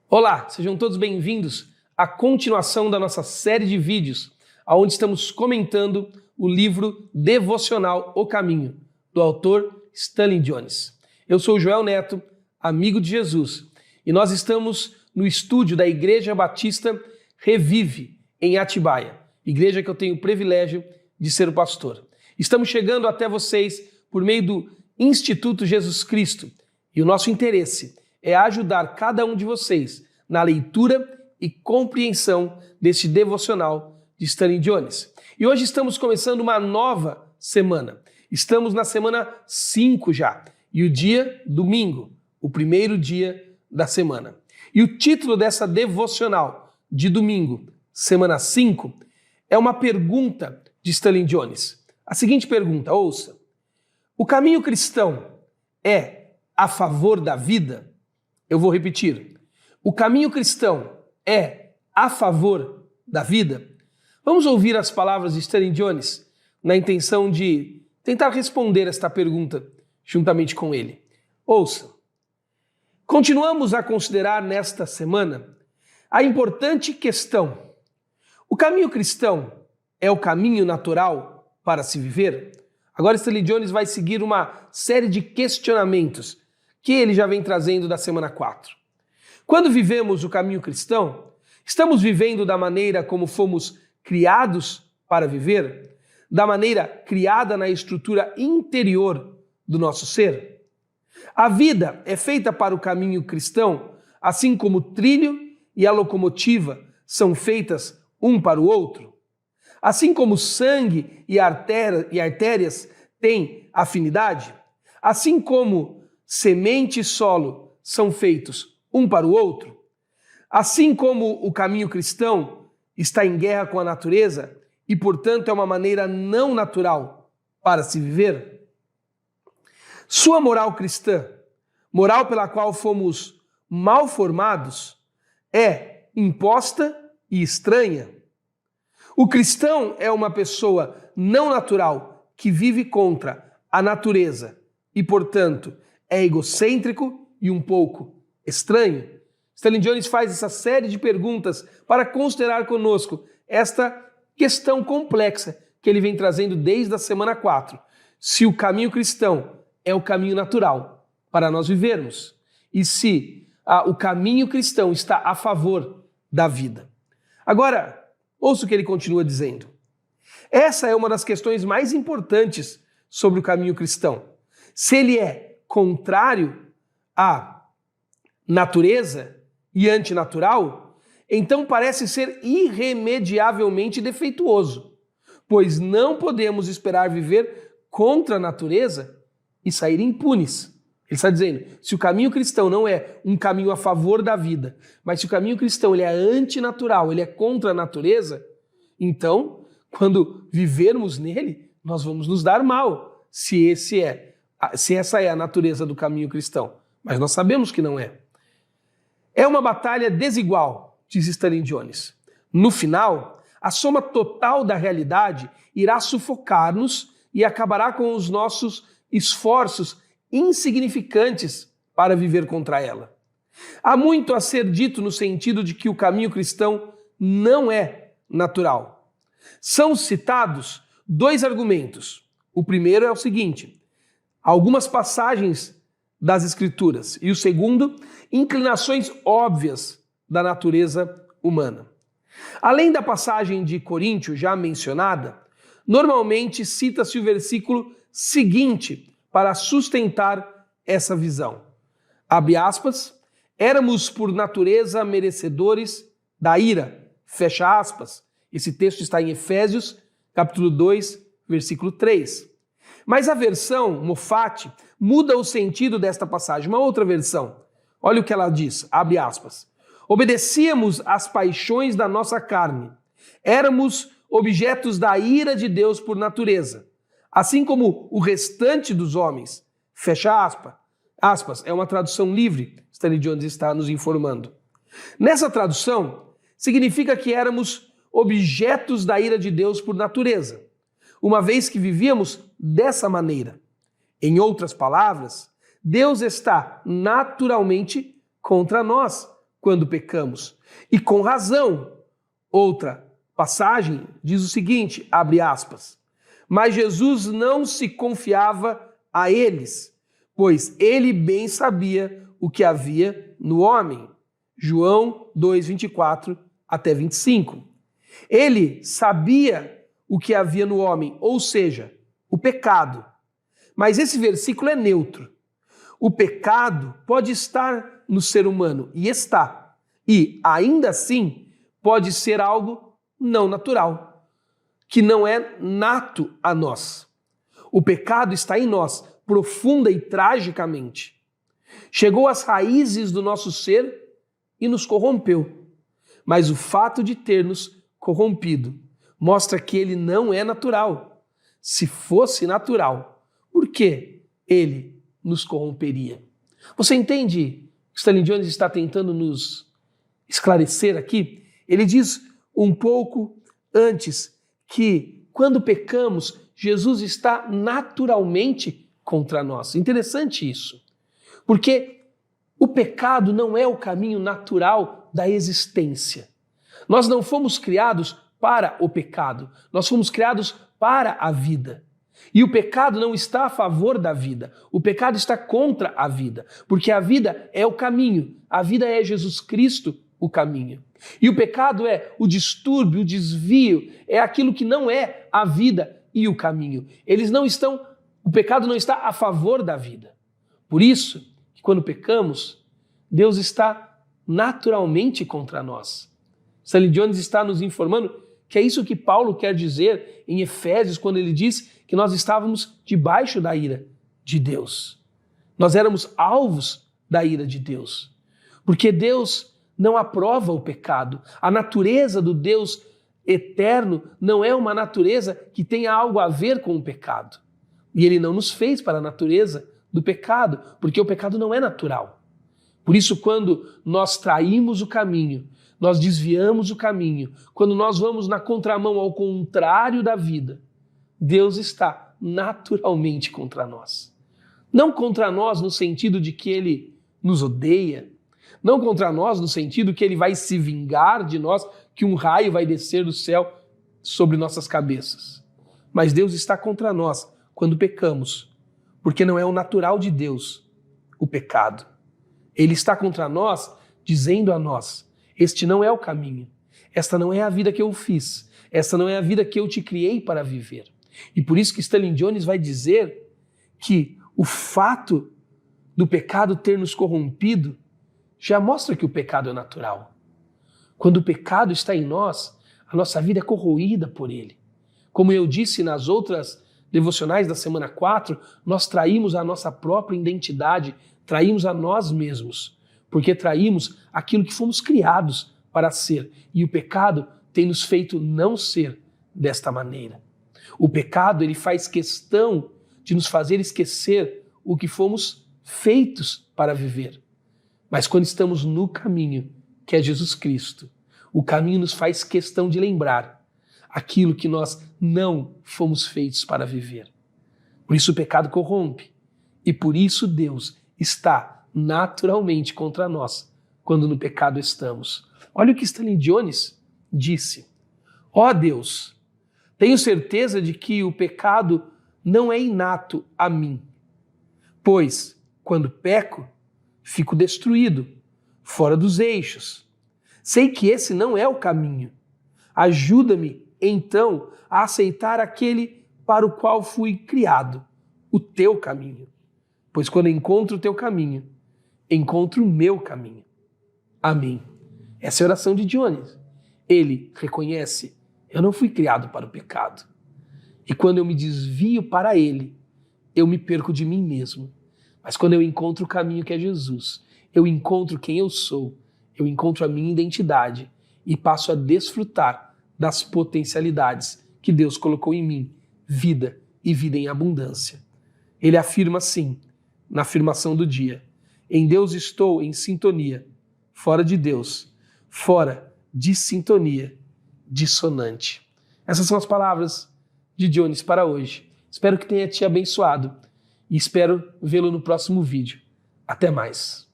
Olá, sejam todos bem-vindos à continuação da nossa série de vídeos, onde estamos comentando o livro devocional O Caminho, do autor Stanley Jones. Eu sou o Joel Neto, amigo de Jesus, e nós estamos no estúdio da Igreja Batista Revive, em Atibaia, igreja que eu tenho o privilégio de ser o pastor. Estamos chegando até vocês por meio do Instituto Jesus Cristo, e o nosso interesse é ajudar cada um de vocês na leitura e compreensão deste devocional de Stanley Jones. E hoje estamos começando uma nova semana. Estamos na semana 5 já, e o dia domingo, o primeiro dia da semana. E o título dessa devocional de domingo, semana 5, é uma pergunta de Stanley Jones. A seguinte pergunta, ouça: o caminho cristão é a favor da vida? Eu vou repetir. O caminho cristão é a favor da vida? Vamos ouvir as palavras de Stanley Jones na intenção de tentar responder esta pergunta juntamente com ele. Ouça. Continuamos a considerar nesta semana a importante questão: o caminho cristão é o caminho natural para se viver? Agora Stanley Jones vai seguir uma série de questionamentos que ele já vem trazendo da semana 4. Quando vivemos o caminho cristão, estamos vivendo da maneira como fomos criados para viver? Da maneira criada na estrutura interior do nosso ser? A vida é feita para o caminho cristão, assim como o trilho e a locomotiva são feitas um para o outro? Assim como o sangue e artérias têm afinidade? Assim como semente e solo são feitos um para o outro? Assim como o caminho cristão está em guerra com a natureza e, portanto, é uma maneira não natural para se viver? Sua moral cristã, moral pela qual fomos mal formados, é imposta e estranha? O cristão é uma pessoa não natural que vive contra a natureza e, portanto, é egocêntrico e um pouco estranho? Stanley Jones faz essa série de perguntas para considerar conosco esta questão complexa que ele vem trazendo desde a semana 4. Se o caminho cristão é o caminho natural para nós vivermos e se o caminho cristão está a favor da vida. Agora, ouça o que ele continua dizendo. Essa é uma das questões mais importantes sobre o caminho cristão. Se ele é contrário à natureza e antinatural, então parece ser irremediavelmente defeituoso, pois não podemos esperar viver contra a natureza e sair impunes. Ele está dizendo, se o caminho cristão não é um caminho a favor da vida, mas se o caminho cristão ele é antinatural, ele é contra a natureza, então, quando vivermos nele, nós vamos nos dar mal, se essa é a natureza do caminho cristão. Mas nós sabemos que não é. É uma batalha desigual, diz Stanley Jones. No final, a soma total da realidade irá sufocar-nos e acabará com os nossos esforços insignificantes para viver contra ela. Há muito a ser dito no sentido de que o caminho cristão não é natural. São citados 2 argumentos. O primeiro é o seguinte: algumas passagens das Escrituras, e o segundo, inclinações óbvias da natureza humana. Além da passagem de Coríntios já mencionada, normalmente cita-se o versículo seguinte para sustentar essa visão. Abre aspas, éramos por natureza merecedores da ira, fecha aspas. Esse texto está em Efésios, capítulo 2, versículo 3. Mas a versão Mofate muda o sentido desta passagem. Uma outra versão, olha o que ela diz, abre aspas. Obedecíamos às paixões da nossa carne. Éramos objetos da ira de Deus por natureza, assim como o restante dos homens. Fecha aspas. É uma tradução livre, Stanley Jones está nos informando. Nessa tradução, significa que éramos objetos da ira de Deus por natureza, uma vez que vivíamos dessa maneira. Em outras palavras, Deus está naturalmente contra nós, quando pecamos. E com razão. Outra passagem diz o seguinte, abre aspas, mas Jesus não se confiava a eles, pois ele bem sabia o que havia no homem. João 2, 24 até 25. Ele sabia o que havia no homem, ou seja, o pecado. Mas esse versículo é neutro. O pecado pode estar no ser humano, e está. E, ainda assim, pode ser algo não natural, que não é nato a nós. O pecado está em nós, profunda e tragicamente. Chegou às raízes do nosso ser e nos corrompeu. Mas o fato de ter nos corrompido mostra que ele não é natural. Se fosse natural, por que ele nos corromperia? Você entende o que Stanley Jones está tentando nos esclarecer aqui? Ele diz um pouco antes que quando pecamos, Jesus está naturalmente contra nós. Interessante isso, porque o pecado não é o caminho natural da existência. Nós não fomos criados para o pecado, nós fomos criados para a vida. E o pecado não está a favor da vida, o pecado está contra a vida, porque a vida é o caminho, a vida é Jesus Cristo, o caminho. E o pecado é o distúrbio, o desvio, é aquilo que não é a vida e o caminho. O pecado não está a favor da vida. Por isso, quando pecamos, Deus está naturalmente contra nós. Stanley Jones está nos informando que é isso que Paulo quer dizer em Efésios, quando ele diz que nós estávamos debaixo da ira de Deus. Nós éramos alvos da ira de Deus. Porque Deus não aprova o pecado. A natureza do Deus eterno não é uma natureza que tenha algo a ver com o pecado. E ele não nos fez para a natureza do pecado, porque o pecado não é natural. Por isso, quando nós traímos o caminho, nós desviamos o caminho, quando nós vamos na contramão, ao contrário da vida, Deus está naturalmente contra nós. Não contra nós no sentido de que ele nos odeia, não contra nós no sentido que ele vai se vingar de nós, que um raio vai descer do céu sobre nossas cabeças. Mas Deus está contra nós quando pecamos, porque não é o natural de Deus o pecado. Ele está contra nós, dizendo a nós, este não é o caminho, esta não é a vida que eu fiz, esta não é a vida que eu te criei para viver. E por isso que Stanley Jones vai dizer que o fato do pecado ter nos corrompido já mostra que o pecado é natural. Quando o pecado está em nós, a nossa vida é corroída por ele. Como eu disse nas outras devocionais da semana 4, nós traímos a nossa própria identidade, traímos a nós mesmos, porque traímos aquilo que fomos criados para ser. E o pecado tem nos feito não ser desta maneira. O pecado, ele faz questão de nos fazer esquecer o que fomos feitos para viver. Mas quando estamos no caminho, que é Jesus Cristo, o caminho nos faz questão de lembrar aquilo que nós não fomos feitos para viver. Por isso o pecado corrompe. E por isso Deus está naturalmente contra nós quando no pecado estamos. Olha o que Stanley Jones disse. Ó Deus, tenho certeza de que o pecado não é inato a mim, pois, quando peco, fico destruído, fora dos eixos. Sei que esse não é o caminho. Ajuda-me, então, a aceitar aquele para o qual fui criado, o teu caminho. Pois quando encontro o teu caminho, encontro o meu caminho. Amém. Essa é a oração de Jones. Ele reconhece, eu não fui criado para o pecado. E quando eu me desvio para ele, eu me perco de mim mesmo. Mas quando eu encontro o caminho que é Jesus, eu encontro quem eu sou, eu encontro a minha identidade e passo a desfrutar das potencialidades que Deus colocou em mim, vida e vida em abundância. Ele afirma assim, na afirmação do dia, em Deus estou em sintonia, fora de Deus, fora de sintonia, dissonante. Essas são as palavras de Jones para hoje. Espero que tenha te abençoado e espero vê-lo no próximo vídeo. Até mais.